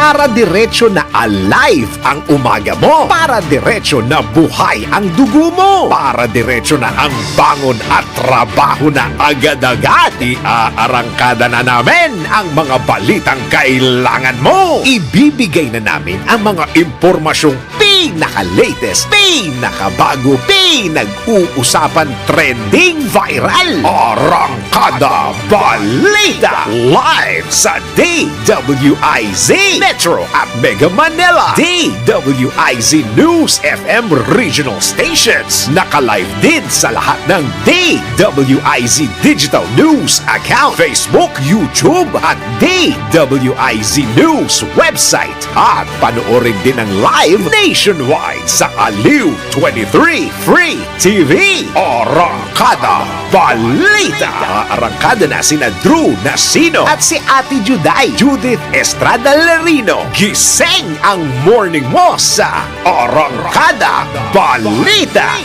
Para diretso na alive ang umaga mo. Para diretso na buhay ang dugo mo. Para diretso na ang bangon at trabaho na agad-agad. Iaarangkada na namin ang mga balitang kailangan mo. Ibibigay na namin ang mga impormasyong pinaka-latest, pinakabago, pinag-uusapan, trending, viral. Arangkada Balita live sa DWIZ Metro at Mega Manila, DWIZ News FM regional stations. Naka-live din sa lahat ng DWIZ Digital News account, Facebook, YouTube at DWIZ News website. At panoorin din ang live nationwide sa Aliw 23 Free TV. Arangkada Balita. Arangkada na sina Drew Nasino at si Ate Juday, Judith Estrada Lerino. Gising ang morning mo sa Arangkada Balita.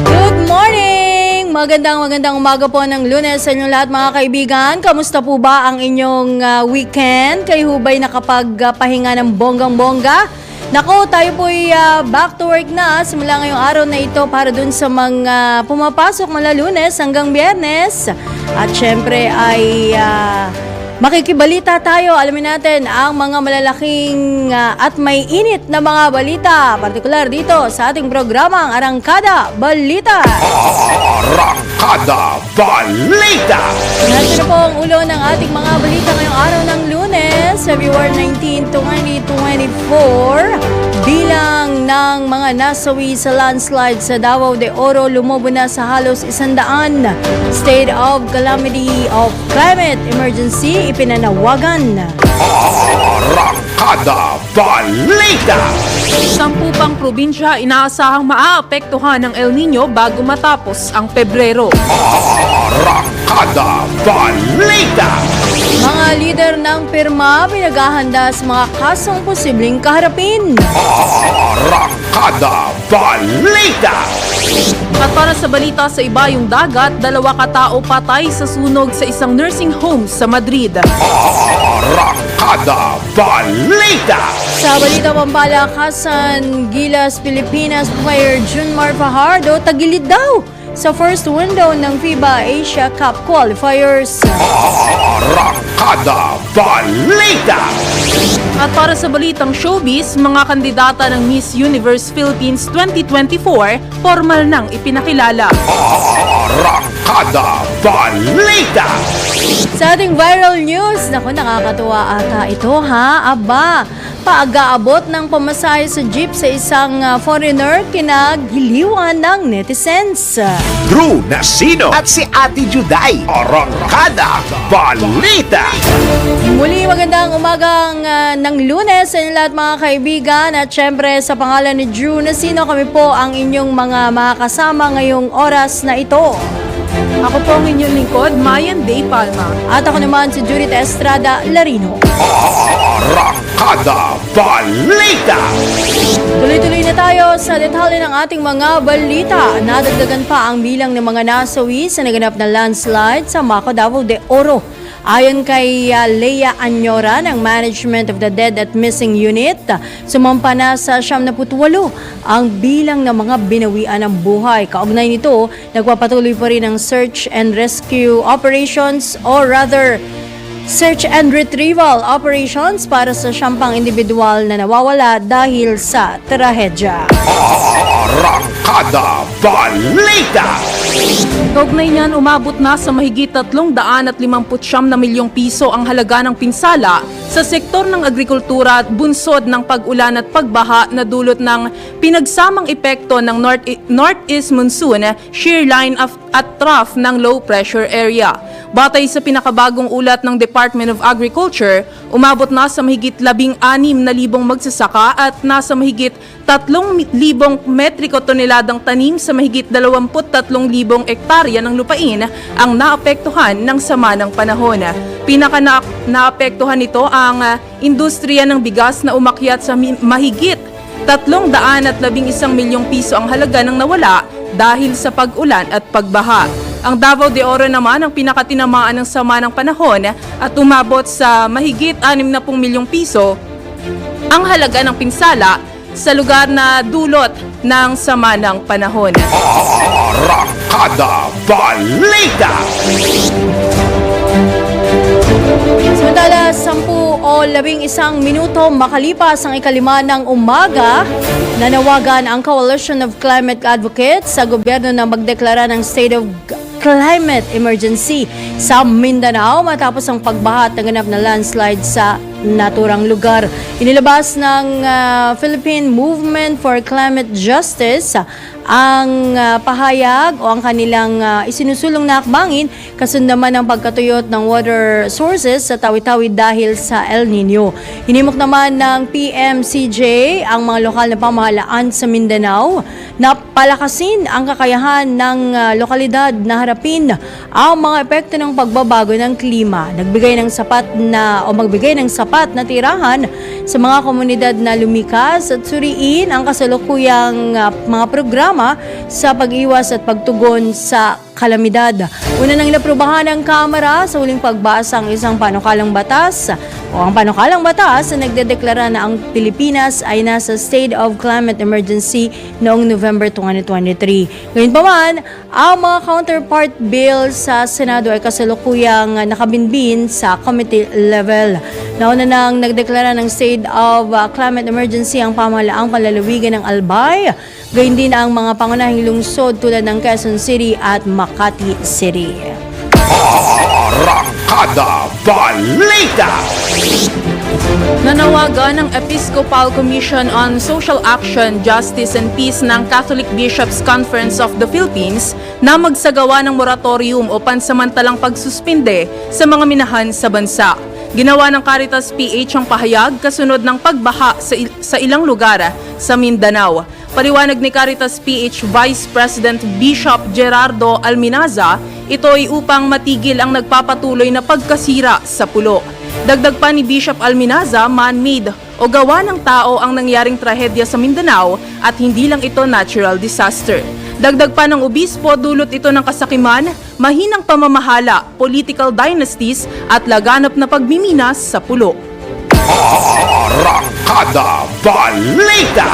Good morning! Magandang umaga po ng Lunes sa inyong lahat mga kaibigan. Kamusta po ba ang inyong weekend? Kayo ba'y nakapagpahinga ng bonggang-bongga? Nako, tayo po'y back to work na simula ngayong araw na ito para dun sa mga pumapasok mula Lunes hanggang Biyernes. At syempre ay makikibalita tayo. Alamin natin ang mga malalaking at may init na mga balita. Partikular dito sa ating programang Arangkada Balita. Arangkada Balita. Natin na po ang ulo ng ating mga balita ngayong araw ng Lunes, February 19, 2024. Bilang ng mga nasawi sa landslide sa Davao de Oro lumobo na sa halos 100. State of calamity of climate emergency ipinanawagan. Arangkada Balita. 10 pang probinsya inaasahang maaapektuhan ng El Nino bago matapos ang Pebrero. Arangkada Balita. Mga lider ng pirma pinaghahanda sa mga kasong posibleng kaharapin. Arangkada Balita. At para sa balita sa ibayong dagat, 2 katao patay sa sunog sa isang nursing home sa Madrid. Arangkada Balita. Sa balita pampalakasan, Gilas, Pilipinas, Player Junmar Fajardo tagilid daw sa first window ng FIBA Asia Cup qualifiers. Arangkada Balita. At para sa balitang showbiz, mga kandidata ng Miss Universe Philippines 2024 formal nang ipinakilala. Arangkada Balita. Sa ating viral news, naku, nakakatuwa ata ito ha. Aba, paag-aabot ng pamasahe sa jeep sa isang foreigner kinagiliwan ng netizens. Drew Nasino at si Ate Juday. Arangkada Balita. Muli magandang umagang ng Lunes sa inyong lahat mga kaibigan. At syempre sa pangalan ni Drew Nasino, kami po ang inyong mga makasama ngayong oras na ito. Ako po ang inyong lingkod, Mayan Day Palma. At ako naman si Judith Estrada Lerino. Arangkada Balita. Tuloy-tuloy na tayo sa detalye ng ating mga balita. Nadagdagan pa ang bilang ng mga nasawi sa naganap na landslide sa Maco, Davao de Oro. Ayon kay Leia Anyora ng Management of the Dead at Missing Unit, sumampa na sa 78 ang bilang ng mga binawian ng buhay. Kaugnay nito, nagpapatuloy pa rin ang search and rescue operations or rather search and retrieval operations para sa 10 individual na nawawala dahil sa trahedya. Arangkada Balita. Kaugnay niyan, umabot na sa mahigit 359 na milyong piso ang halaga ng pinsala sa sektor ng agrikultura at bunsod ng pag-ulan at pagbaha na dulot ng pinagsamang epekto ng northeast monsoon, shear line at trough ng low pressure area. Batay sa pinakabagong ulat ng Department of Agriculture, umabot na sa mahigit 16,000 magsasaka at nasa mahigit 3,000 metriko toneladang tanim sa mahigit 23,000 ektarya ng lupain ang naapektuhan ng sama ng panahon. Naapektuhan nito ang industriya ng bigas na umakyat sa mahigit 311 milyong piso ang halaga ng nawala dahil sa pag-ulan at pagbaha. Ang Davao de Oro naman ang pinakatinamaan ng sama ng panahon at umabot sa mahigit 60 milyong piso ang halaga ng pinsala sa lugar na dulot ng sama ng panahon. Arangkada Balita! Samantala, 10 o 11 minuto makalipas ang 5 ng umaga, nanawagan ang Coalition of Climate Advocates sa gobyerno na magdeklara ng state of climate emergency sa Mindanao matapos ang pagbaha at naganap na landslide sa naturang lugar. Inilabas ng Philippine Movement for Climate Justice ang pahayag o ang kanilang isinusulong na hakbangin kasunod naman ng pagkatuyot ng water sources sa Tawi-Tawi dahil sa El Nino. Hinimok naman ng PMCJ ang mga lokal na pamahalaan sa Mindanao na palakasin ang kakayahan ng lokalidad na harapin ang mga epekto ng pagbabago ng klima. Magbigay ng sapat na tirahan sa mga komunidad na lumikas at suriin ang kasalukuyang mga programa sa pag-iwas at pagtugon sa kalamidad. Una nang inaprubahan ng Kamara sa huling pagbasa ang isang panukalang batas na nagdedeklara na ang Pilipinas ay nasa state of climate emergency noong November 2023. Gayunpaman, ang mga counterpart bill sa Senado ay kasalukuyang nakabinbin sa committee level. Nauna nang nagdeklara ng state of climate emergency ang pamahalaang panlalawigan ng Albay, gayon din ang mga pangunahing lungsod tulad ng Quezon City at Makati City. Arangkada Balita! Nanawagan ng Episcopal Commission on Social Action, Justice and Peace ng Catholic Bishops' Conference of the Philippines na magsagawa ng moratorium o pansamantalang pagsuspinde sa mga minahan sa bansa. Ginawa ng Caritas PH ang pahayag kasunod ng pagbaha sa ilang lugar sa Mindanao. Paliwanag ni Caritas PH Vice President Bishop Gerardo Alminaza, ito ay upang matigil ang nagpapatuloy na pagkasira sa pulo. Dagdag pa ni Bishop Alminaza, man-made o gawa ng tao ang nangyaring trahedya sa Mindanao at hindi lang ito natural disaster. Dagdag pa ng obispo, dulot ito ng kasakiman, mahinang pamamahala, political dynasties at laganap na pagmiminas sa pulo. Arangkada Balita!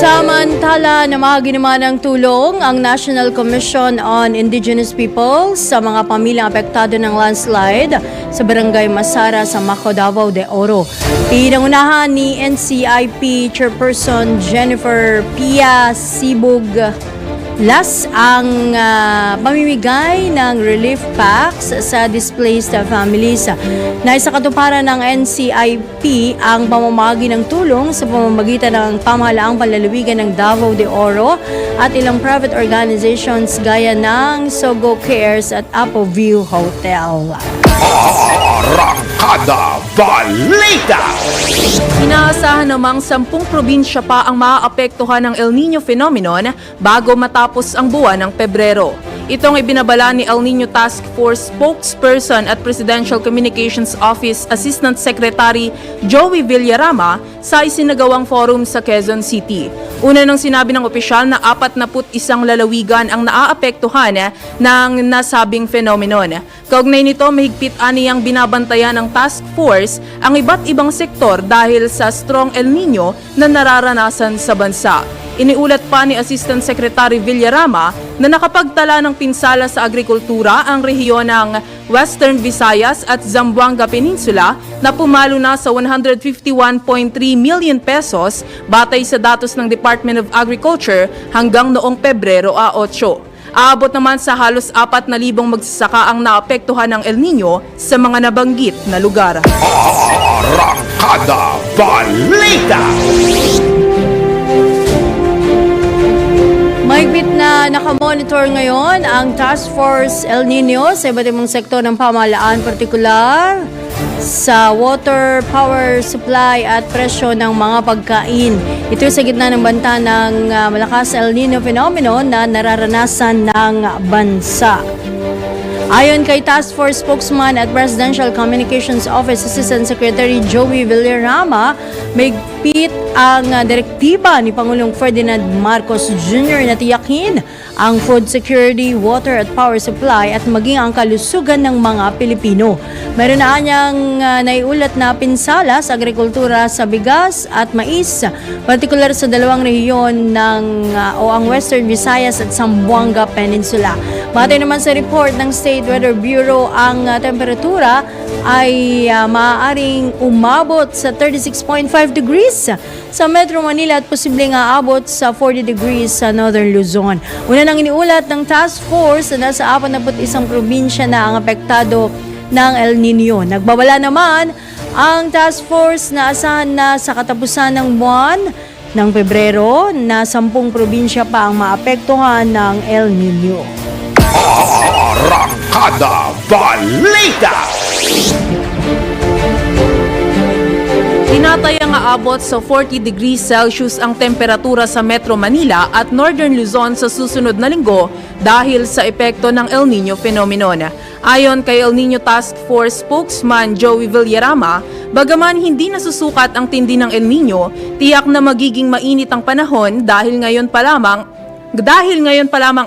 Samantala, namahagi naman ng tulong ang National Commission on Indigenous Peoples sa mga pamilyang apektado ng landslide sa Barangay Masara sa Maco, Davao de Oro. Pinangunahan ni NCIP Chairperson Jennifer Pia Sibug Las ang pamimigay ng relief packs sa displaced families. Naisa katuparan ng NCIP ang pamamahagi ng tulong sa pamamagitan ng pamahalaang panlalawigan ng Davao de Oro at ilang private organizations gaya ng Sogo Cares at Apo View Hotel. Arangkada Balita! Inaasahan namang 10 probinsya pa ang maaapektuhan ng El Nino phenomenon bago matapos ang buwan ng Pebrero. Itong ibinabala ni El Nino Task Force spokesperson at Presidential Communications Office Assistant Secretary Joey Villarama sa isinagawang forum sa Quezon City. Una nang sinabi ng opisyal na 41 lalawigan ang naaapektuhan ng nasabing phenomenon. Kaugnay nito, mahigpit aniyang binabantayan ng task force ang iba't ibang sektor dahil sa strong El Nino na nararanasan sa bansa. Iniulat pa ni Assistant Secretary Villarama na nakapagtala ng pinsala sa agrikultura ang rehiyon ng Western Visayas at Zamboanga Peninsula na pumalo na sa 151.3 million pesos batay sa datos ng Department of Agriculture hanggang noong Pebrero 8. Aabot naman sa halos 4,000 magsasaka ang naapektuhan ng El Nino sa mga nabanggit na lugar. Arangkada Balita! Mahigpit na nakamonitor ngayon ang Task Force El Nino sa iba't ibang sektor ng pamahalaan, partikular sa water, power supply at presyo ng mga pagkain. Ito sa gitna ng banta ng malakas El Nino phenomenon na nararanasan ng bansa. Ayon kay Task Force spokesman at Presidential Communications Office Assistant Secretary Joey Villarama, may pit ang direktiba ni Pangulong Ferdinand Marcos Jr. na tiyakin ang food security, water at power supply at maging ang kalusugan ng mga Pilipino. Meron na niyang naiulat na pinsala sa agrikultura sa bigas at mais, partikular sa dalawang rehiyon ng o ang Western Visayas at Zamboanga Peninsula. Batay naman sa report ng State Weather Bureau, ang temperatura ay maaaring umabot sa 36.5 degrees sa Metro Manila at posibleng aabot sa 40 degrees sa Northern Luzon. Una nang iniulat ng task force na nasa 41 probinsya na ang apektado ng El Nino. Nagbabala naman ang task force na asahan na sa katapusan ng buwan ng Pebrero na 10 probinsya pa ang maapektuhan ng El Nino. Arangkada Balita! Tinatayang aabot sa 40 degrees Celsius ang temperatura sa Metro Manila at Northern Luzon sa susunod na linggo dahil sa epekto ng El Nino phenomenon. Ayon kay El Nino Task Force spokesman Joey Villarama, bagaman hindi nasusukat ang tindi ng El Nino, tiyak na magiging mainit ang panahon dahil ngayon pa lamang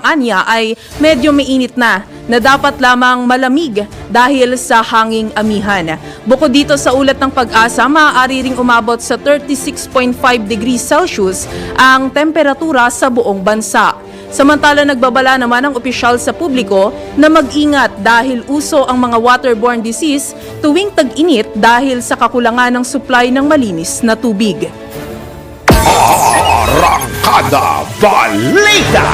anya ay medyo mainit na dapat lamang malamig dahil sa hanging amihan. Bukod dito sa ulat ng Pag-asa, maaari ring umabot sa 36.5 degrees Celsius ang temperatura sa buong bansa. Samantala, nagbabala naman ang opisyal sa publiko na mag-ingat dahil uso ang mga waterborne disease tuwing tag-init dahil sa kakulangan ng supply ng malinis na tubig. Arangkada Balita!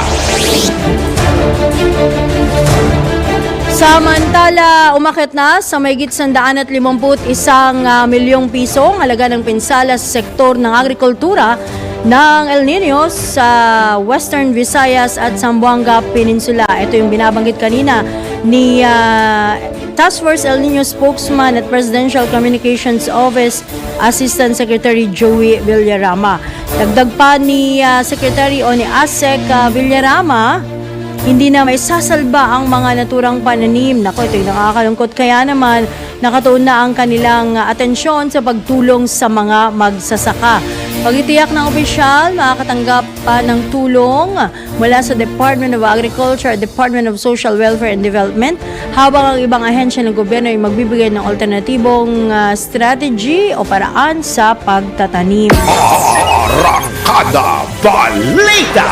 Samantala, umakyat na sa mahigit 151 milyong piso ang halaga ng pinsala sa sektor ng agrikultura ng El Nino sa Western Visayas at Zamboanga Peninsula. Ito yung binabanggit kanina ni Task Force El Nino spokesman at Presidential Communications Office Assistant Secretary Joey Villarama. Dagdag pa ni Secretary o ni ASEC Villarama, hindi na may sasalba ang mga naturang pananim. Nako, ito yung nakakalungkot. Kaya naman, nakatuon na ang kanilang atensyon sa pagtulong sa mga magsasaka. Pag-itiyak ng opisyal, makakatanggap pa ng tulong mula sa Department of Agriculture at Department of Social Welfare and Development, habang ang ibang ahensya ng gobyerno ay magbibigay ng alternatibong strategy o paraan sa pagtatanim. Arangkada Balita!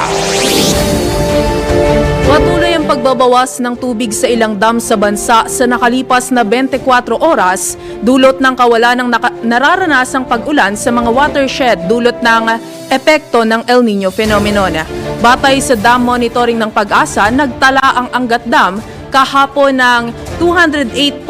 Patuloy ang pagbabawas ng tubig sa ilang dam sa bansa sa nakalipas na 24 oras dulot ng kawalan ng nararanasang pag-ulan sa mga watershed dulot ng epekto ng El Nino phenomenon. Batay sa dam monitoring ng Pag-asa, nagtala ang Angat Dam kahapon ng 208.20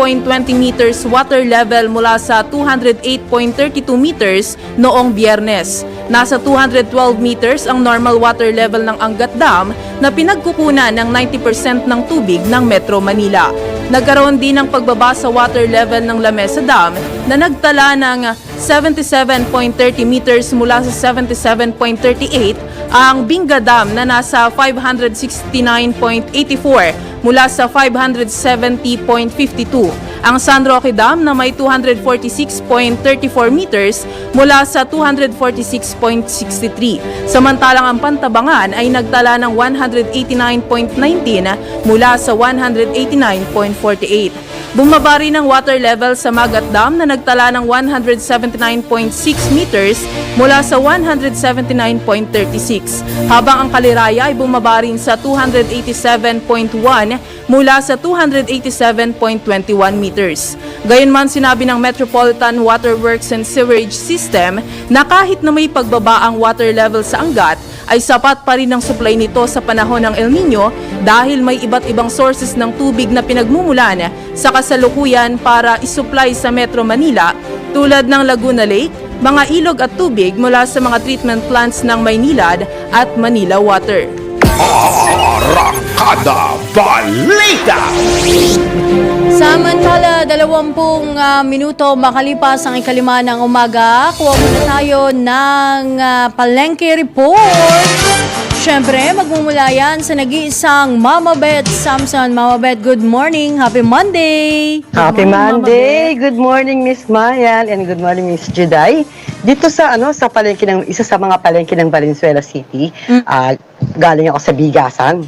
meters water level mula sa 208.32 meters noong Biyernes. Nasa 212 meters ang normal water level ng Angat Dam na pinagkukunan ng 90% ng tubig ng Metro Manila. Nagkaroon din ng pagbaba sa water level ng La Mesa Dam na nagtala ng 77.30 meters mula sa 77.38, ang Binga Dam na nasa 569.84 mula sa 570.52, ang San Roque Dam na may 246.34 meters mula sa 246.63. Samantalang ang Pantabangan ay nagtala ng 189.19 mula sa 189.48. Bumaba rin ang water level sa Magat Dam na nagtala ng 179.6 meters mula sa 179.36, habang ang Kaliraya ay bumaba rin sa 287.1 mula sa 287.21 meters. Gayunman, sinabi ng Metropolitan Waterworks and Sewerage System na kahit na may pagbaba ang water level sa Angat, ay sapat pa rin ang supply nito sa panahon ng El Nino dahil may iba't ibang sources ng tubig na pinagmumulan sa kasalukuyan para isupply sa Metro Manila tulad ng Laguna Lake, mga ilog at tubig mula sa mga treatment plants ng Maynilad at Manila Water. Arangkada Balita! Samantala, 20 minuto makalipas ang 5 ng umaga, kuha muna tayo ng palengke report. syempre, magmumula yan sa nag-iisang Mama Beth Samson. Mama Beth, good morning. Happy Monday. Happy Good morning, Mama Monday. Good morning, Miss Mayan, and good morning, Miss Juday. Dito sa sa palengke ng isa sa mga palengke ng Valenzuela City, galing ako sa bigasan.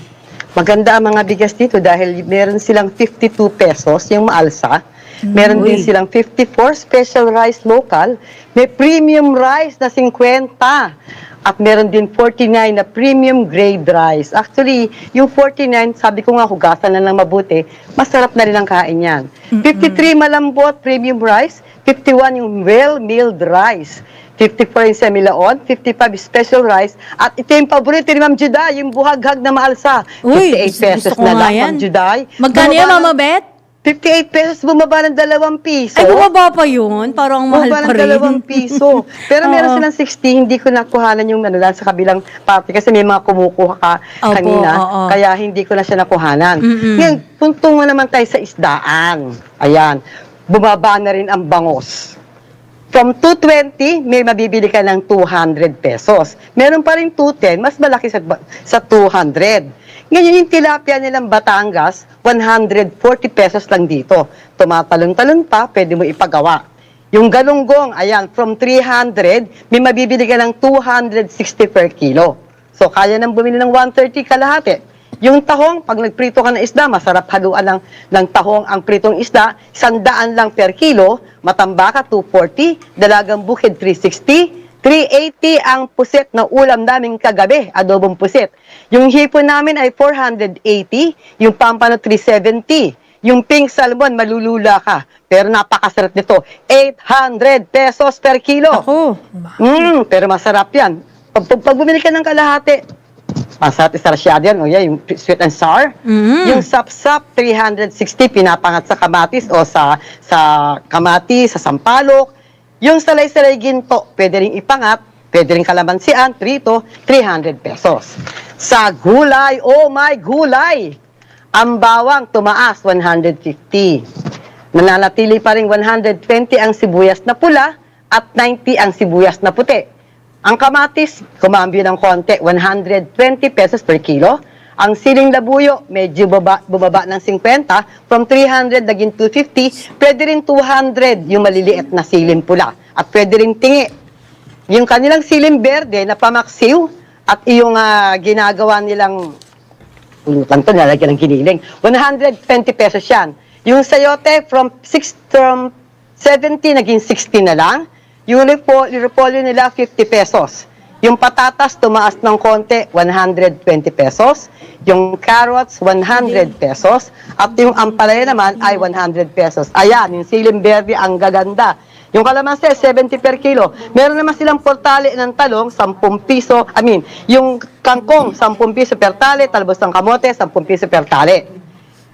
Maganda ang mga bigas dito dahil meron silang 52 pesos yung maalsa. Meron din silang 54 special rice local. May premium rice na 50. At meron din 49 na premium grade rice. Actually, yung 49, sabi ko nga, hugasan na lang mabuti, masarap na rin ang kain yan. 53 malambot premium rice, 51 yung well-milled rice, 54 yung semilaon, 55 special rice, at ito yung paborito ni Ma'am Juday, yung buhaghag na maalsa. 58 pesos gusto ko na nga lang, yan. Ma'am Juday. Magkano yan, Bumaba Mama ng- Beth? 58 pesos, bumaba ng 2 piso. Ay, bumaba pa yun. Parang ang mahal Bumaba pa ng rin. 2 piso. Pero meron Oo. silang 60, hindi ko nakuhanan yung lang sa kabilang party kasi may mga kumukuha ka Opo, kanina. oo. Kaya hindi ko na siya nakuhanan. Ngayon, puntong naman tayo sa isdaan. Ayan. Bumaba na rin ang bangos. From 220, may mabibili ka ng 200 pesos. Meron pa rin 210, mas malaki sa 200. Ngayon, yung tilapia nilang Batangas, 140 pesos lang dito. Tumatalon-talon pa, pwede mo ipagawa. Yung galunggong, ayan, from 300, may mabibili ka ng 260 per kilo. So, kaya nang bumili ng 130 kalahati. Yung tahong, pag nagprito ka ng isda, masarap haluan ng tahong ang pritong isda, 100 lang per kilo, matambaka 240, dalagang bukid 360, 380 ang pusit na ulam namin kagabi, adobong pusit. Yung hipon namin ay 480, yung pampano 370. Yung pink salmon, malulula ka. Pero napakasarap nito, 800 pesos per kilo. Ako. Pero masarap yan. Pag bumili ka ng kalahati, masarap isarasyado yan. O yan, yung sweet and sour. Yung sapsap, 360, pinapangat sa kamatis o sa kamatis, sa sampalok. Yung salay-salay ginto, pwede rin ipangat, pwede rin kalamansian, trito, 300 pesos. Sa gulay, oh my gulay! Ang bawang tumaas, 150. Nananatili pa rin 120 ang sibuyas na pula at 90 ang sibuyas na puti. Ang kamatis, kumambyo ng konti, 120 pesos per kilo. Ang siling labuyo, medyo bumaba ng 50, from 300 naging 250, pwede rin 200 yung maliliit na siling pula. At pwede rin tingi. Yung kanilang siling berde na pamaksiw, at yung ginagawa nilang, pulutan to, nalagyan ng giniling, 120 pesos yan. Yung sayote, from 70 naging 60 na lang. Yung repolyo nila, 50 pesos. Yung patatas, tumaas ng konti, 120 pesos. Yung carrots, 100 pesos. At yung ampalaya naman ay 100 pesos. Ayan, yung siling berde, ang gaganda. Yung kalamansi, 70 per kilo. Meron naman silang portale ng talong, 10 piso. Yung kangkong, 10 piso per tali. Talbos ng kamote, 10 piso per tali.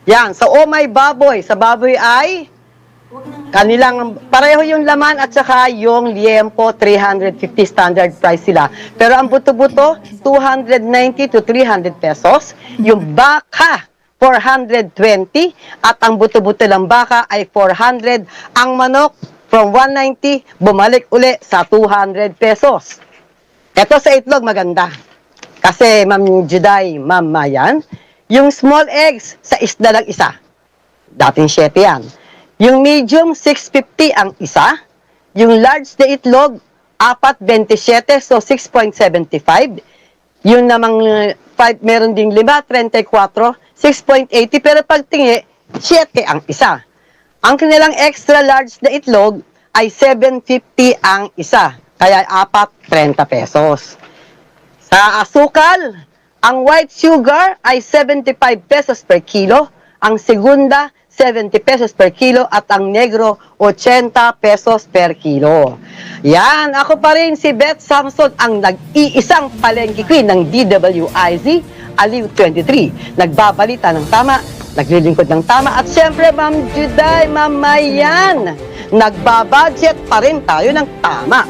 Yan, sa my baboy. Sa baboy ay kanilang, pareho yung laman at saka yung liempo, 350 standard price sila. Pero ang buto-buto, 290 to 300 pesos. Yung baka, 420. At ang buto-buto ng baka ay 400. Ang manok, from 190, bumalik uli sa 200 pesos. Ito sa itlog, maganda. Kasi, Ma'am Juday, Ma'am Mayan, yung small eggs, sa isda lang isa. Dating 7 yan. Yung medium, 650 ang isa. Yung large na itlog, 4.27, so 6.75. Yung namang 5, meron ding 5, 34, 6.80. Pero pag tingi, 7 ang isa. Ang kanilang extra large na itlog ay 7.50 ang isa. Kaya 4.30 pesos. Sa asukal, ang white sugar ay 75 pesos per kilo. Ang segunda, 70 pesos per kilo at ang negro 80 pesos per kilo. Yan, ako pa rin si Beth Samson, ang nag-iisang palengke queen ng DWIZ, Aliw 23. Nagbabalita ng tama, naglilingkod ng tama at syempre Ma'am Juday, Ma'am Mayan, nagbabudget pa rin tayo ng tama.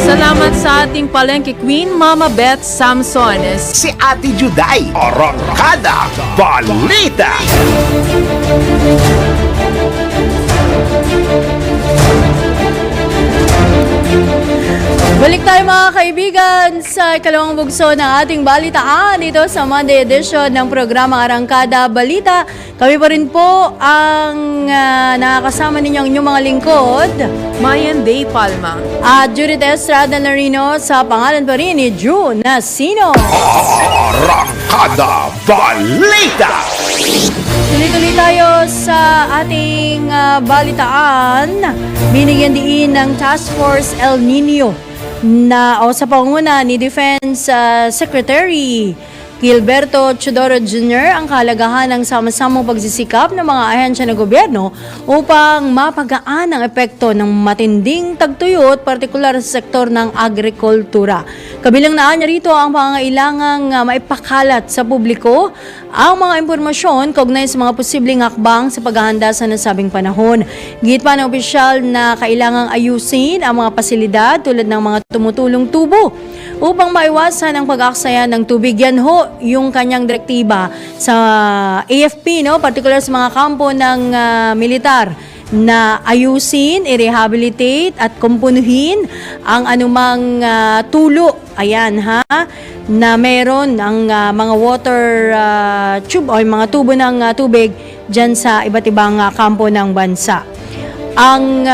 Salamat sa ating palengke queen, Mama Beth Samson. Si Ate Juday, Arangkada Balita. Balik tayo mga kaibigan sa ikalawang bugso ng ating balitaan dito sa Monday edition ng programa Arangkada Balita. Kami pa rin po ang nakakasama ninyong inyong mga lingkod. Mayan Day Palma. At Judith Estrada Narino sa pangalan pa rin ni Drew Nasino. Arangkada Balita! Tuloy-tuloy tayo sa ating balitaan. Binigyan diin ng Task Force El Nino sa pangunguna ni Defense Secretary Gilberto Chodoro Jr. ang kahalagahan ng sama-samang pagsisikap ng mga ahensya ng gobyerno upang mapagaan ang epekto ng matinding tagtuyot, partikular sa sektor ng agrikultura. Kabilang na niya rito ang pangangailangang maipakalat sa publiko ang mga impormasyon kaugnay sa mga posibleng hakbang sa paghahanda sa nasabing panahon. Git pa ng opisyal na kailangang ayusin ang mga pasilidad tulad ng mga tumutulong tubo upang maiwasan ang pag-aksaya ng tubig. Yan ho yung kanyang direktiba sa AFP, particular sa mga kampo ng militar, na ayusin, i-rehabilitate at kumpunuhin ang anumang tulo. Ayan na meron ang mga water tube o mga tubo ng tubig dyan sa iba't ibang kampo ng bansa. Ang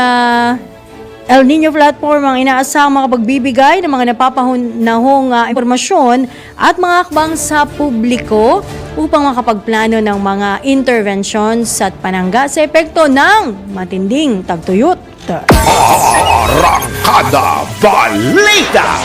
El Nino Platform ang inaasahang makapagbibigay ng mga napapanahong impormasyon at mga hakbang sa publiko upang makapagplano ng mga interventions at panangga sa epekto ng matinding tagtuyot. Arangkada Balita!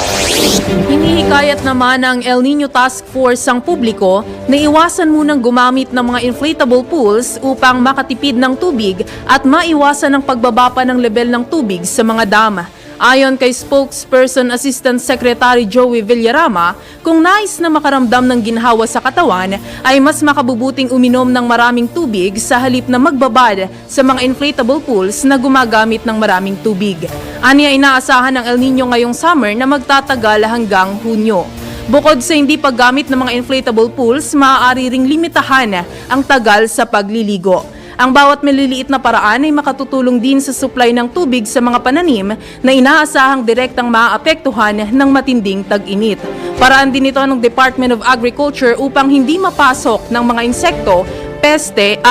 Hinihikayat naman ng El Nino Task Force ang publiko na iwasan munang gumamit ng mga inflatable pools upang makatipid ng tubig at maiwasan ang pagbaba pa ng level ng tubig sa mga dam. Ayon kay Spokesperson Assistant Secretary Joey Villarama, kung nais na makaramdam ng ginhawa sa katawan, ay mas makabubuting uminom ng maraming tubig sa halip na magbabad sa mga inflatable pools na gumagamit ng maraming tubig. Aniya inaasahan ng El Nino ngayong summer na magtatagal hanggang Hunyo. Bukod sa hindi paggamit ng mga inflatable pools, maaari ring limitahan ang tagal sa pagliligo. Ang bawat maliliit na paraan ay makatutulong din sa supply ng tubig sa mga pananim na inaasahang direktang maaapektuhan ng matinding tag-init. Paraan din ito ng Department of Agriculture upang hindi mapasok ng mga insekto, peste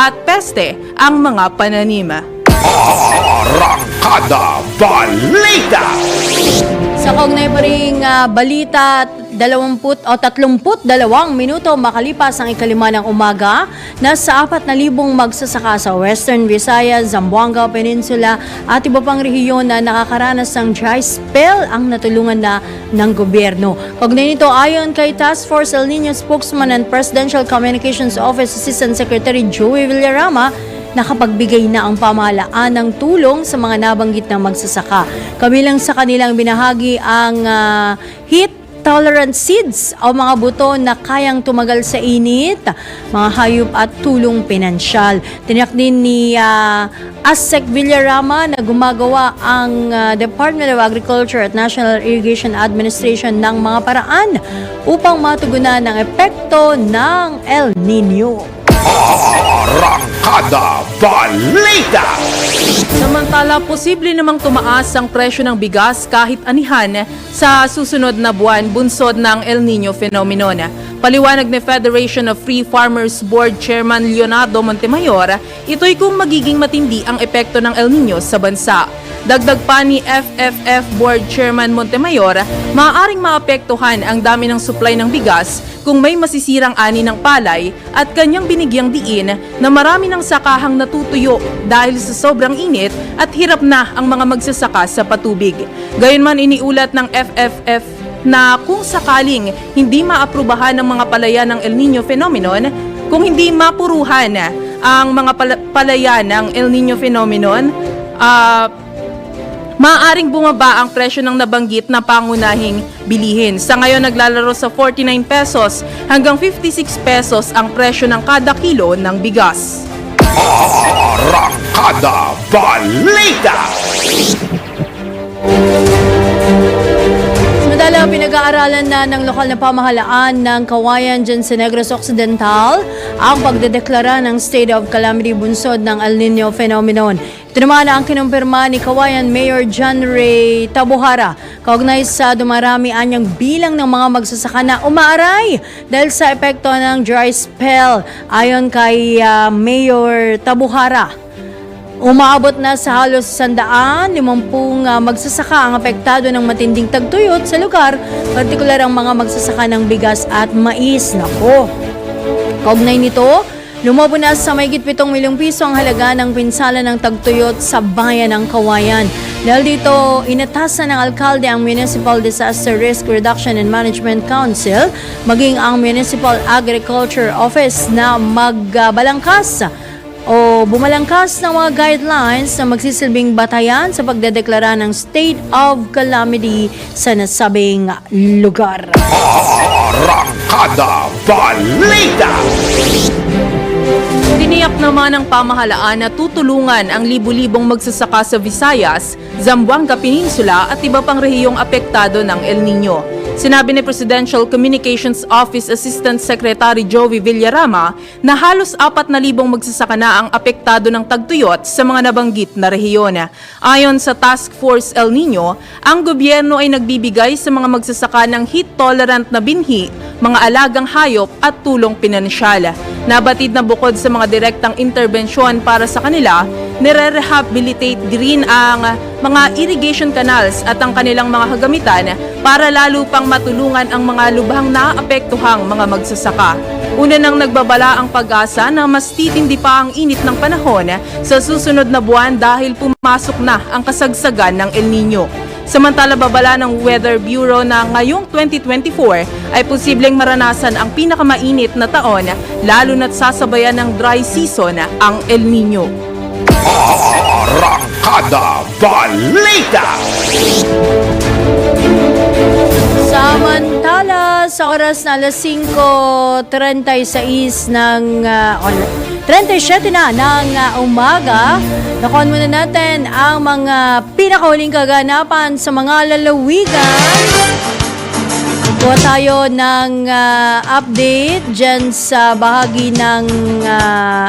ang mga pananim. Arangkada Balita! Sa kaugnay pa ring balita, 32 minuto makalipas ang ikalima ng umaga, nasa 4,000 magsasaka sa Western Visayas, Zamboanga Peninsula at iba pang rehiyon na nakakaranas ng dry spell ang natulungan na ng gobyerno. Kaugnay nito, ayon kay Task Force El Nino spokesman and Presidential Communications Office Assistant Secretary Joey Villarama, nakapagbigay na ang pamahalaan ng tulong sa mga nabanggit na magsasaka. Kabilang sa kanilang binahagi ang heat tolerant seeds o mga buto na kayang tumagal sa init, mga hayop at tulong pinansyal. Tiniyak din ni Asec Villarama na gumagawa ang Department of Agriculture at National Irrigation Administration ng mga paraan upang matugunan ang epekto ng El Nino. Arangkada Balita! Samantala, posible namang tumaas ang presyo ng bigas kahit anihan sa susunod na buwan bunsod ng El Nino phenomenon. Paliwanag ni Federation of Free Farmers Board Chairman Leonardo Montemayor, ito'y kung magiging matindi ang epekto ng El Nino sa bansa. Dagdag pa ni FFF Board Chairman Montemayor, maaaring maapektuhan ang dami ng supply ng bigas kung may masisirang ani ng palay at kanyang binigyang diin na marami ng sakahang natutuyo dahil sa sobrang init at hirap na ang mga magsasaka sa patubig. Gayunman iniulat ng FFF na kung sakaling hindi maaprubahan ng mga palaya ng El Nino phenomenon, kung hindi mapuruhan ang mga palaya ng El Nino phenomenon, maaaring bumaba ang presyo ng nabanggit na pangunahing bilihin. Sa ngayon naglalaro sa 49 pesos hanggang 56 pesos ang presyo ng kada kilo ng bigas. Arangkada Balita! Samantala, pinag-aaralan na ng lokal na pamahalaan ng Kawayan dyan sa Negros Occidental ang pagdedeklara ng state of calamity bunsod ng El Nino phenomenon. Ito naman ang kinumpirma ni Kawayan Mayor John Ray Tabuhara kaugnay sa dumarami anyang bilang ng mga magsasaka na umaaray dahil sa epekto ng dry spell. Ayon kay Mayor Tabuhara, umaabot na sa halos 150 magsasaka ang apektado ng matinding tagtuyot sa lugar, partikular ang mga magsasaka ng bigas at mais. Nako! Kaugnay nito, lumobo na sa mahigit 7 milyong piso ang halaga ng pinsala ng tagtuyot sa bayan ng Kawayan. Dahil dito, inatasan ng alkalde ang Municipal Disaster Risk Reduction and Management Council, maging ang Municipal Agriculture Office na magbalangkas o bumalangkas ng mga guidelines na magsisilbing batayan sa pagdedeklara ng state of calamity sa nasabing lugar. Arangkada Balita! Tiniyak naman ng pamahalaan na tutulungan ang libu-libong magsasaka sa Visayas, Zamboanga Peninsula at iba pang rehiyong apektado ng El Nino. Sinabi ni Presidential Communications Office Assistant Secretary Joey Villarama na halos 4,000 magsasaka na ang apektado ng tagtuyot sa mga nabanggit na rehiyon. Ayon sa Task Force El Nino, ang gobyerno ay nagbibigay sa mga magsasaka ng heat-tolerant na binhi, mga alagang hayop at tulong pinansyal. Nabatid na bukod sa mga direktang interbensyon para sa kanila, nire-rehabilitate din ang mga irrigation canals at ang kanilang mga kagamitan para lalo pang matulungan ang mga lubhang naapektuhang mga magsasaka. Una nang nagbabala ang pag-asa na mas titindi pa ang init ng panahon sa susunod na buwan dahil pumasok na ang kasagsagan ng El Nino. Samantala, babala ng Weather Bureau na ngayong 2024 ay posibleng maranasan ang pinakamainit na taon, lalo na't sasabayan ng dry season ang El Nino. Arangkada Balita! Samantala, sa oras na alas 5:36 ng 37 na ng umaga, nakuha muna natin ang mga pinakahuling kaganapan sa mga lalawigan. Kuha tayo ng update dyan sa bahagi ng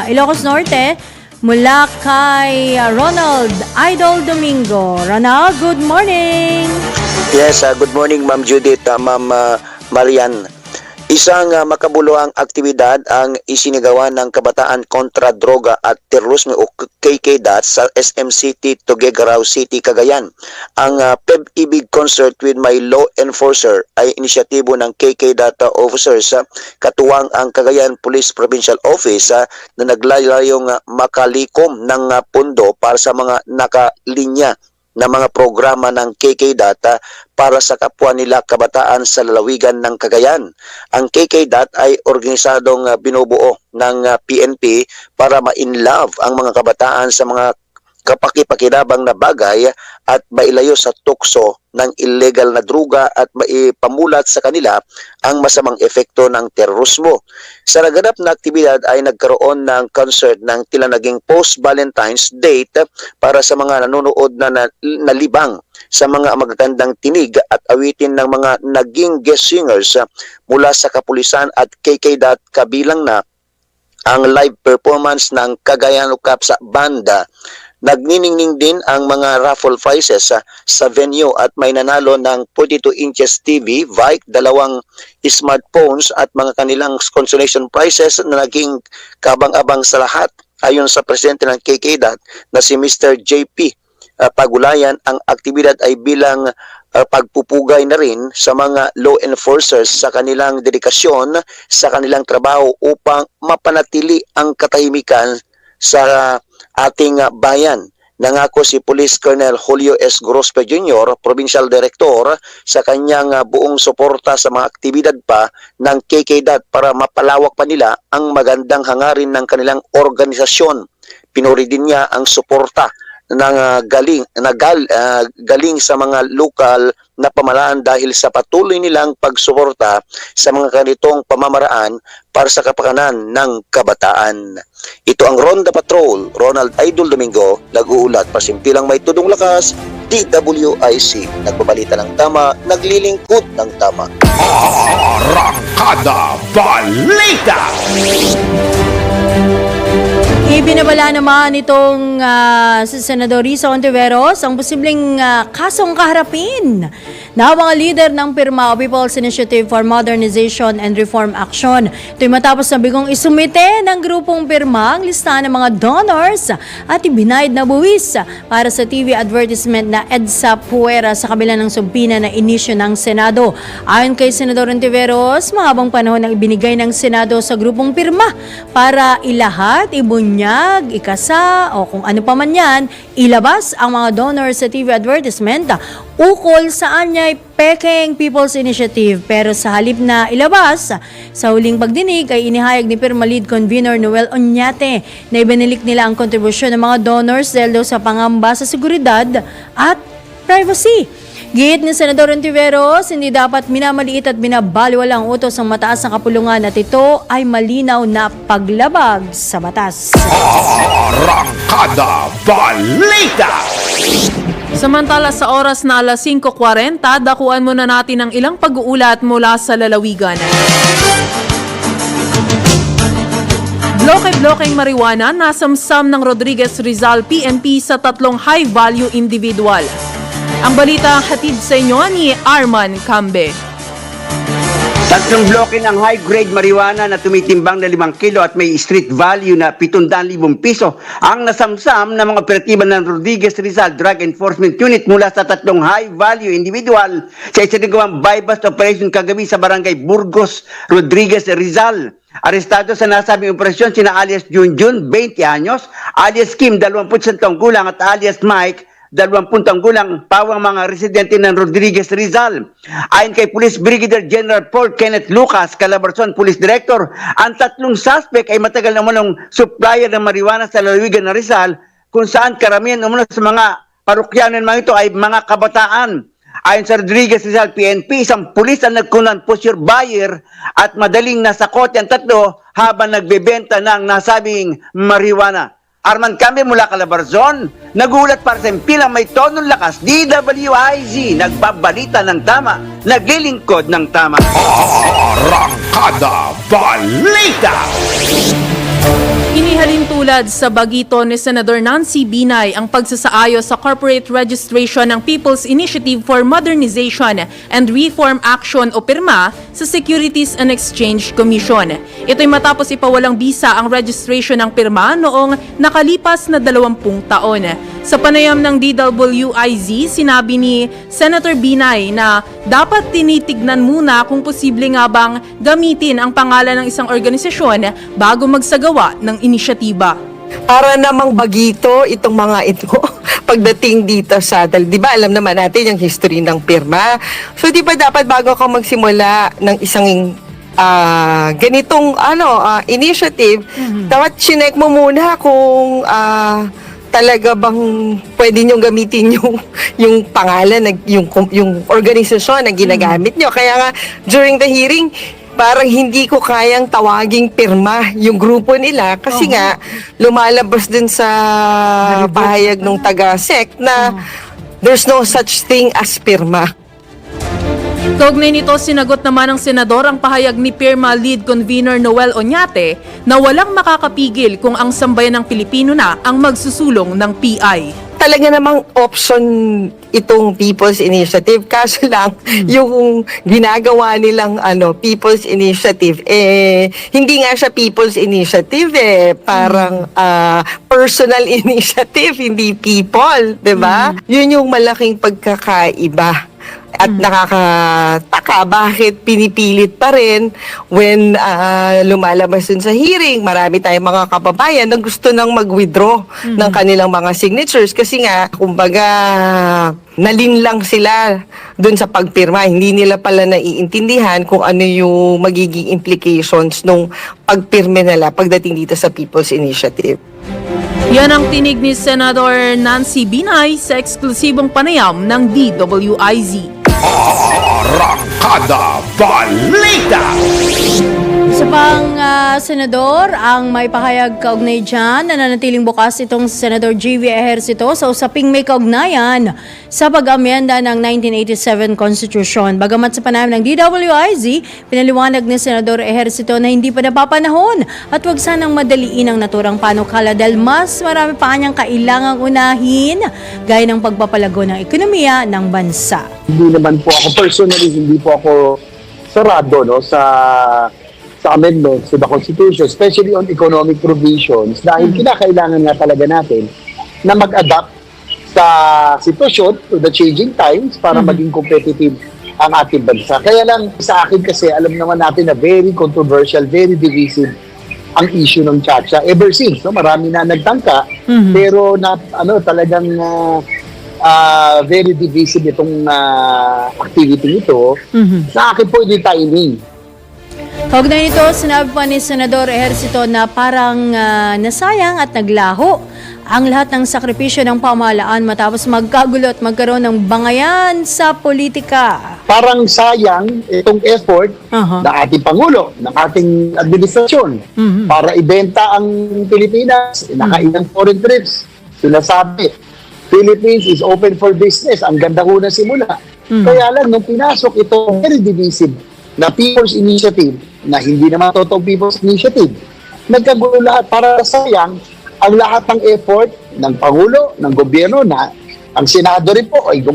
Ilocos Norte mula kay Ronald Idol Domingo. Ronald, good morning! Yes, good morning Ma'am Judith, Ma'am Marian. Isang makabuluhang aktibidad ang isinigawa ng Kabataan kontra Droga at Terorismo o KKDAT sa SM City, Tuguegarao City, Cagayan. Ang PEB-IBIG Concert with My Law Enforcer ay inisyatibo ng KKDAT officers, katuwang ang Cagayan Police Provincial Office na naglaylayong makalikom ng pundo para sa mga nakalinya na mga programa ng KKDAT para sa kapwa nila kabataan sa lalawigan ng Cagayan. Ang KKDAT ay organisadong binubuo ng PNP para ma-inlove ang mga kabataan sa mga kapakipakinabang na bagay at mailayo sa tukso ng illegal na droga at maipamulat sa kanila ang masamang epekto ng terorismo. Sa naganap na aktibidad ay nagkaroon ng concert ng tila naging post-Valentine's date para sa mga nanonood na nalibang sa mga magagandang tinig at awitin ng mga naging guest singers mula sa kapulisan at KKDAT, kabilang na ang live performance ng Cagayan Cup sa banda. Nagniningning din ang mga raffle prizes sa venue at may nanalo ng 42 inches TV, bike, 2 smartphones at mga kanilang consolation prizes na naging kabang-abang sa lahat. Ayon sa presidente ng KKDAT na si Mr. JP Pagulayan, ang aktibidad ay bilang pagpupugay na rin sa mga law enforcers sa kanilang dedikasyon sa kanilang trabaho upang mapanatili ang katahimikan sa ating bayan. Nangako si Police Colonel Julio S. Grospe Jr., Provincial Director, sa kanyang buong suporta sa mga aktibidad pa ng KKDAT para mapalawak pa nila ang magandang hangarin ng kanilang organisasyon. Pinuri din niya ang suporta ng galing sa mga lokal na pamahalaan dahil sa patuloy nilang pagsuporta sa mga ganitong pamamaraan para sa kapakanan ng kabataan. Ito ang Ronda Patrol, Ronald Idol Domingo, nag-uulat, pasimpilang may tudong lakas, DWIC, nagbabalita ng tama, naglilingkod ng tama. Arangkada Balita! Ibinabala naman itong si Senador Risa Ontiveros ang posibleng kasong kaharapin na mga leader ng pirma o People's Initiative for Modernization and Reform Action. Ito'y matapos na bigong isumite ng grupong pirma ang listahan ng mga donors at ibinayad na buwis para sa TV advertisement na EDSA Puwera sa kabila ng sumpina na inisyo ng Senado. Ayon kay Senador Ontiveros, mahabang panahon ang ibinigay ng Senado sa grupong pirma para ilahat, ibunyag, ikasa o kung ano pa man yan, ilabas ang mga donors sa TV advertisement ukol saan niya'y pekeng People's Initiative, pero sa halip na ilabas, sa huling pagdinig ay inihayag ni Pirma Lead Convener Noel Oñate na ibinilik nila ang kontribusyon ng mga donors dahil daw sa pangamba sa seguridad at privacy. Giit ni Senador Ontiveros, hindi dapat minamaliit at binabaliwala ang utos ng mataas na kapulungan at ito ay malinaw na paglabag sa batas. Arangkada Balita! Samantala sa oras na alas 5:40, dakuan muna natin ang ilang pag-uulat mula sa lalawigan. Bloke-blokeng marijuana nasamsam ng Rodriguez Rizal PNP sa 3 high-value individual. Ang balita hatid sa inyo ni Arman Cambe. 3 bloke ng high-grade marijuana na tumitimbang na 5 kilo at may street value na 700,000 piso ang nasamsam ng mga operatiba ng Rodriguez Rizal Drug Enforcement Unit mula sa 3 high-value individual sa isinagawang buy-bust operation kagabi sa barangay Burgos, Rodriguez Rizal. Arestado sa nasabing operasyon sina alias Junjun, 20 anyos, alias Kim, 21 taong gulang at alias Mike, 20 taong gulang, pawang mga residente ng Rodriguez Rizal. Ayon kay Police Brigadier General Paul Kenneth Lucas, Calabarzon Police Director, ang 3 suspect ay matagal na umunong supplier ng marijuana sa lalawigan ng Rizal, kung saan karamihan umunong sa mga parokyano ng mga ito ay mga kabataan. Ayon sa Rodriguez Rizal PNP, isang pulis ang nagkunan pusher buyer at madaling nasakote ang 3 habang nagbebenta ng nasabing marijuana. Arman Cambe mula Calabarzon, nagulat para sa impilang may tonong lakas, DWIZ, nagbabalita ng tama, naglilingkod ng tama. Arangkada Balita! Inihalin tulad sa bagito ni Senador Nancy Binay ang pagsasaayos sa corporate registration ng People's Initiative for Modernization and Reform Action o PIRMA sa Securities and Exchange Commission. Ito'y matapos ipawalang bisa ang registration ng PIRMA noong nakalipas na 20 taon. Sa panayam ng DWIZ, sinabi ni Senator Binay na dapat tinitignan muna kung posible nga bang gamitin ang pangalan ng isang organisasyon bago magsagawa ng inisyatiba. Para namang bagito itong mga ito pagdating dito sa, di ba alam naman natin yung history ng pirma. So di ba dapat bago ka magsimula ng isang ganitong initiative, dapat chinek mo muna kung talaga bang pwede nyo gamitin yung pangalan, yung organisasyon na ginagamit nyo. Kaya nga, during the hearing, parang hindi ko kayang tawaging pirma yung grupo nila kasi nga lumalabas din sa pahayag ng taga-SEC na there's no such thing as pirma. Kaugnay nito, sinagot naman ng senador ang pahayag ni PIRMA Lead Convener Noel Oñate na walang makakapigil kung ang sambayan ng Pilipino na ang magsusulong ng PI. Talaga namang option itong People's Initiative. Kaso lang, yung ginagawa nilang People's Initiative, hindi nga siya People's Initiative, parang personal initiative, hindi people, di ba? Yun yung malaking pagkakaiba. At nakakataka bakit pinipilit pa rin when lumalabas dun sa hearing. Marami tayong mga kababayan na gusto nang mag-withdraw ng kanilang mga signatures kasi nga, kumbaga, nalinlang sila dun sa pagpirma. Hindi nila pala naiintindihan kung ano yung magiging implications nung pagpirme nila pagdating dito sa People's Initiative. Yan ang tinig ni Senador Nancy Binay sa eksklusibong panayam ng DWIZ. Arangkada Balita! Sa pang Senador, ang may pahayag kaugnay dyan na nanatiling bukas itong Senador G.V. Ejercito sa usaping may kaugnayan sa pag-amyenda ng 1987 Constitution. Bagamat sa panayam ng DWIZ, pinaliwanag ni Senador Ejercito na hindi pa napapanahon at huwag sanang madaliin ang naturang panukala dahil mas marami pa kanyang kailangang unahin gaya ng pagpapalago ng ekonomiya ng bansa. Hindi naman po ako personally, hindi po ako sarado no sa amendments to the Constitution, especially on economic provisions, dahil kinakailangan nga talaga natin na mag-adapt sa sitwasyon to the changing times para maging competitive ang ating bansa. Kaya lang sa akin kasi alam naman natin na very controversial, very divisive ang issue ng Chacha ever since. No? Marami na nagtangka, pero na, talagang very divisive itong activity nito. Sa akin po, hindi timing. Kaugnay nito, sinabi pa ni Senador Ejercito na parang nasayang at naglaho ang lahat ng sakripisyo ng pamahalaan matapos magkagulo at magkaroon ng bangayan sa politika. Parang sayang itong effort ng ating Pangulo, ng ating administrasyon para ibenta ang Pilipinas, nakailang foreign trips. Sinasabi, Philippines is open for business. Ang ganda ko na simula. Kaya lang, nung pinasok ito, very divisive na People's Initiative, na hindi naman totoong People's Initiative, nagkagulo lahat para sayang ang lahat ng effort ng Pangulo, ng gobyerno na ang Senado rin po ay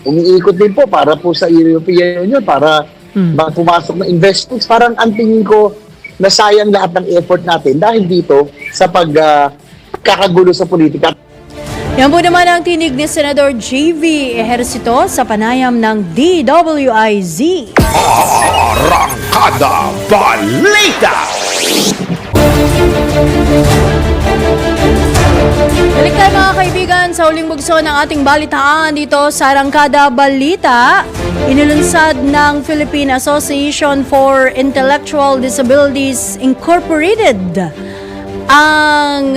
umiikot din po para po sa European Union para pumasok na investments. Parang ang tingin ko na sayang lahat ng effort natin dahil dito sa pagkakagulo sa politika. Yan po naman ang tinig ni Senador G.V. Ejercito sa panayam ng DWIZ. Arangkada Balita! Balik tayo mga kaibigan sa huling bugso ng ating balitaan dito sa Arangkada Balita. Inilunsad ng Philippine Association for Intellectual Disabilities Incorporated ang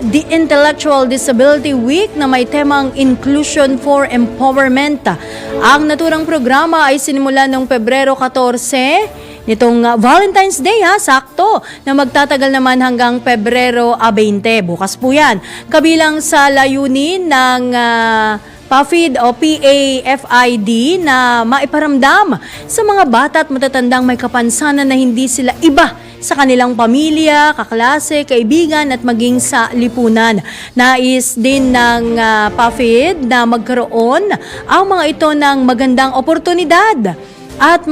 The Intellectual Disability Week na may temang Inclusion for Empowerment. Ang naturang programa ay sinimula noong Pebrero 14 nitong Valentine's Day sakto, na magtatagal naman hanggang Pebrero 20. Bukas po yan. Kabilang sa layunin ng PAFID o PAFID na maiparamdam sa mga bata at matatandang may kapansanan na hindi sila iba sa kanilang pamilya, kaklase, kaibigan at maging sa lipunan. Nais din ng PAFID na magkaroon ang mga ito ng magandang oportunidad at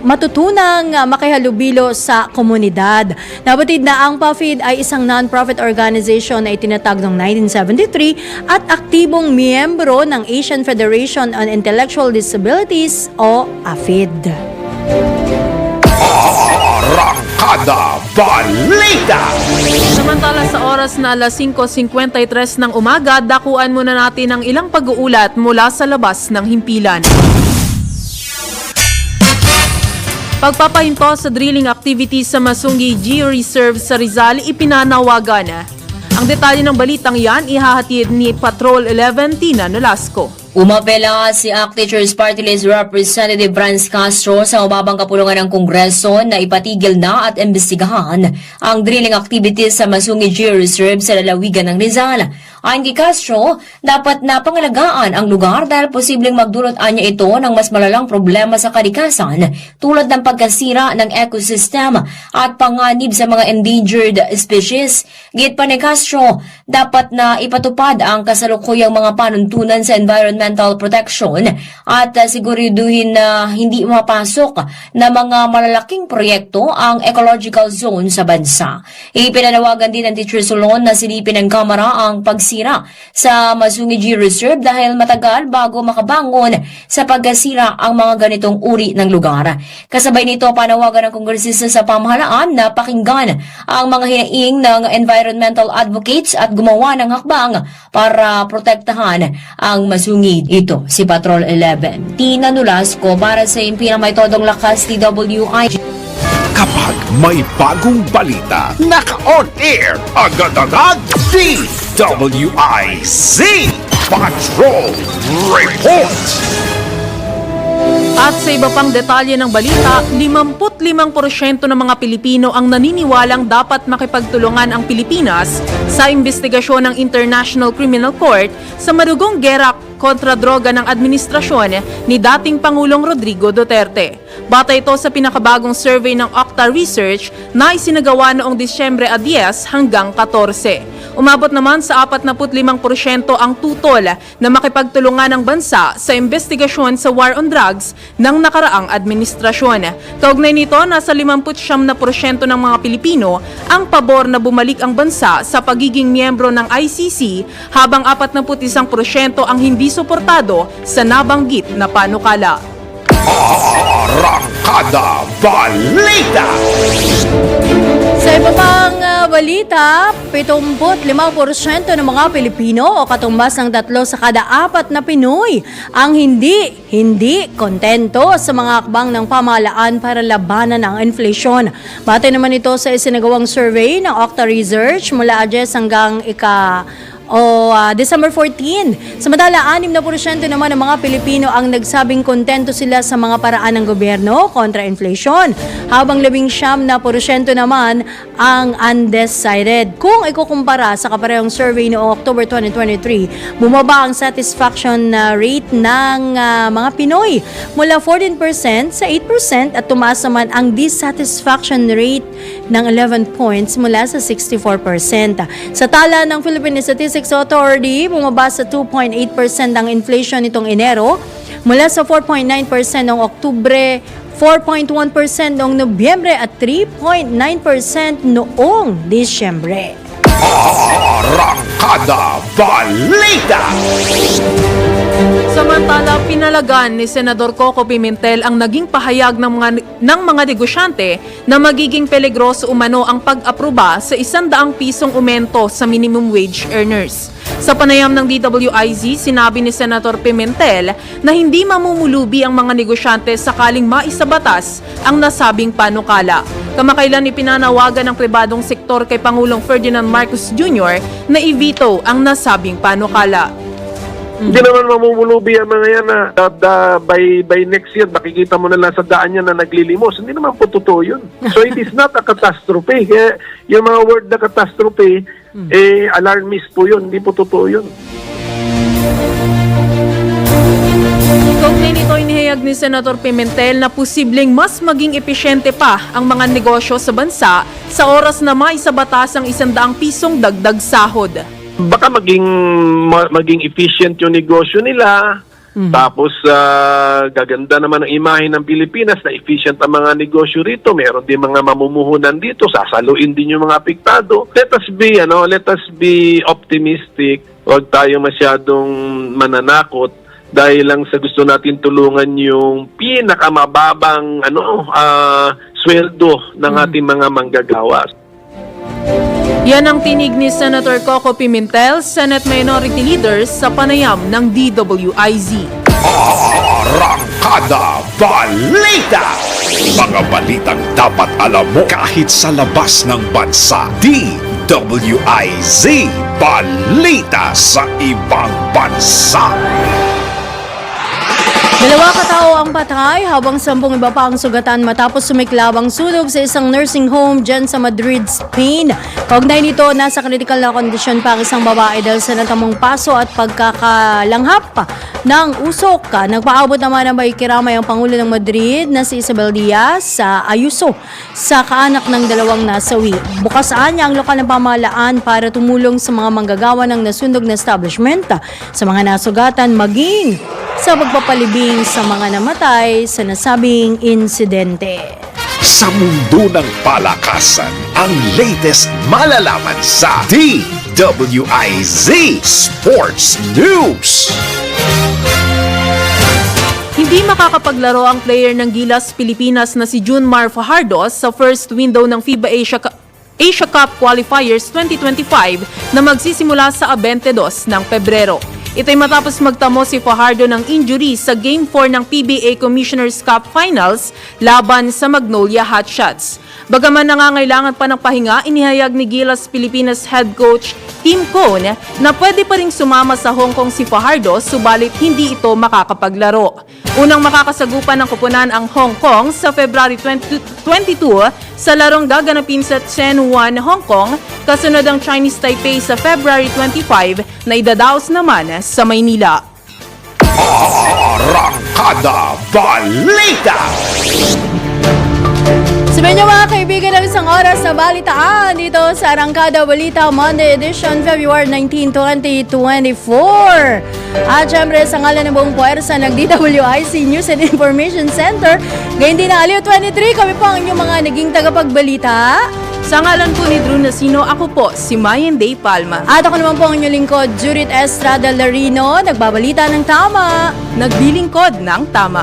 matutunang makihalubilo sa komunidad. Nabatid na ang PAFID ay isang non-profit organization na itinatag noong 1973 at aktibong miyembro ng Asian Federation on Intellectual Disabilities o AFID. Arangkada Balita! Samantala sa oras na alas 5:53 ng umaga, dakuan muna natin ang ilang pag-uulat mula sa labas ng himpilan. Pagpapahinto sa drilling activities sa Masungi Geo-Reserve sa Rizal ipinanawagan. Ang detalye ng balitang yan ihahatid ni Patrol 11 Tina Nolasco. Umapela si ACT Teachers Party List Representative Franz Castro sa mababang kapulungan ng Kongreso na ipatigil na at imbestigahan ang drilling activities sa Masungi Geo-Reserve sa lalawigan ng Rizal. Ayon kay Castro, dapat na pangalagaan ang lugar dahil posibleng magdulot anya ito ng mas malalang problema sa kalikasan tulad ng pagkasira ng ecosystem at panganib sa mga endangered species. Git pa ni Castro, dapat na ipatupad ang kasalukuyang mga panuntunan sa environmental protection at siguriduhin na hindi mapasok na mga malalaking proyekto ang ecological zone sa bansa. Ipinanawagan din ng Teacher Solon na silipin ng Kamara ang pagsira sa Masungi Geo-Reserve dahil matagal bago makabangon sa pagkasira ang mga ganitong uri ng lugar. Kasabay nito, panawagan ng kongresista sa pamahalaan na pakinggan ang mga hinaing ng environmental advocates at gumawa ng hakbang para protektahan ang Masungi. Ito si Patrol 11 Tina Nolasco para sa Impina May Todong Lakas DWIZ. Kapag may bagong balita, naka-on air, agad-agad, DWIZ Patrol Report! At sa iba pang detalye ng balita, 55% ng mga Pilipino ang naniniwalang dapat makipagtulungan ang Pilipinas sa investigasyon ng International Criminal Court sa marugong gera kontra droga ng administrasyon ni dating Pangulong Rodrigo Duterte. Batay ito sa pinakabagong survey ng Octa Research na isinagawa noong Disyembre 10 hanggang 14. Umabot naman sa 45% ang tutol na makipagtulungan ng bansa sa investigasyon sa war on drugs ng nakaraang administrasyon. Kaugnay nito, nasa 59% ng mga Pilipino ang pabor na bumalik ang bansa sa pagiging miyembro ng ICC, habang 41% ang hindi suportado sa nabanggit na panukala. Arangkada Balita! Sa iba pang balita, 75% ng mga Pilipino o katumbas ng 3 sa kada 4 na Pinoy ang hindi kontento sa mga akbang ng pamahalaan para labanan ang inflasyon. Batay naman ito sa isinagawang survey ng Octa Research mula Ages hanggang December 14. Samantala, 6% naman ng mga Pilipino ang nagsabing kontento sila sa mga paraan ng gobyerno kontra inflation, habang 19% naman ang undecided. Kung ikukumpara sa kaparehong survey noong October 2023, bumaba ang satisfaction rate ng mga Pinoy mula 14% sa 8% at tumaas naman ang dissatisfaction rate ng 11 points mula sa 64%. Sa tala ng Philippine Statistics Authority, bumaba sa 2.8% ang inflation nitong Enero mula sa 4.9% noong Oktubre, 4.1% noong Nobyembre at 3.9% noong Disyembre. Arangkada Balita! Samantala, pinalagan ni Senador Coco Pimentel ang naging pahayag ng mga negosyante na magiging peligroso umano ang pag-aproba sa 100 pisong aumento sa minimum wage earners. Sa panayam ng DWIZ, sinabi ni Senator Pimentel na hindi mamumulubi ang mga negosyante sakaling maisabatas ang nasabing panukala. Kamakailan ipinanawagan ng pribadong sektor kay Pangulong Ferdinand Marcos Jr. na i-veto ang nasabing panukala. Hindi naman mamumulubi ang mga yan na by next year, makikita mo na lang sa daan yan na naglilimos. Hindi naman po totoo yun. So it is not a catastrophe. Kaya yung mga word na catastrophe, alarmist po yun. Hindi po totoo yun. Kaugnay nito, inihayag ni Senator Pimentel na posibleng mas maging epesyente pa ang mga negosyo sa bansa sa oras na maisabatas ang 100 pisong dagdag sahod. Baka maging efficient yung negosyo nila. Tapos gaganda naman ang imahe ng Pilipinas na efficient ang mga negosyo rito. Meron din mga mamumuhunan dito, sasaluin din yung mga apektado. Let us be optimistic. Huwag tayo masyadong mananakot dahil lang sa gusto natin tulungan yung pinakamababang sweldo ng ating mga manggagawa. Yan ang tinig ni Senator Coco Pimentel, Senate Minority Leader sa panayam ng DWIZ. Arangkada Balita! Mga balitang dapat alam mo kahit sa labas ng bansa. DWIZ Balita sa ibang bansa. 2 katao ang patay habang 10 iba pa ang sugatan matapos sumiklabang sunog sa isang nursing home dyan sa Madrid, Spain. Kaugnay nito, nasa critical na kondisyon pa ang isang babae dahil sa natamong paso at pagkakalanghap ng usok. Nagpaabot naman ng bayikiramay ang Pangulo ng Madrid na si Isabel Diaz Ayuso sa kaanak ng 2 nasawi. Bukasaan niya ang lokal na pamahalaan para tumulong sa mga manggagawa ng nasunog na establishment, sa mga nasugatan maging sa pagpapalibing sa mga namatay sa nasabing insidente. Sa mundo ng palakasan, ang latest malalaman sa DWIZ Sports News. Hindi makakapaglaro ang player ng Gilas Pilipinas na si Junmar Fajardo sa first window ng FIBA Asia Cup Qualifiers 2025 na magsisimula sa 22 ng Pebrero. Ito'y matapos magtamo si Fajardo ng injury sa Game 4 ng PBA Commissioner's Cup Finals laban sa Magnolia Hotshots. Bagaman nangangailangan pa ng pahinga, inihayag ni Gilas Pilipinas head coach Team Cone na pwede pa ring sumama sa Hong Kong si Fajardo subalit hindi ito makakapaglaro. Unang makakasagupan ng koponan ang Hong Kong sa February 22 sa larong gaganapin sa Chengwan, Hong Kong, kasunod ang Chinese Taipei sa February 25 na idadaos naman sa Maynila. Arangkada Balita! Sabihin niyo mga kaibigan ng isang oras na balitaan dito sa Arangkada Balita Monday edition, February 19, 2024. At syempre sa ngalan ng buong puwersa ng DWIC News and Information Center, ngayon din na Aliw 23, kami po ang inyong mga naging tagapagbalita. Sa ngalan po ni Drew Nasino, ako po si Mayen Day Palma. At ako naman po ang inyong lingkod, Judith Estrada Larino, nagbabalita ng tama, Naglilingkod ng tama.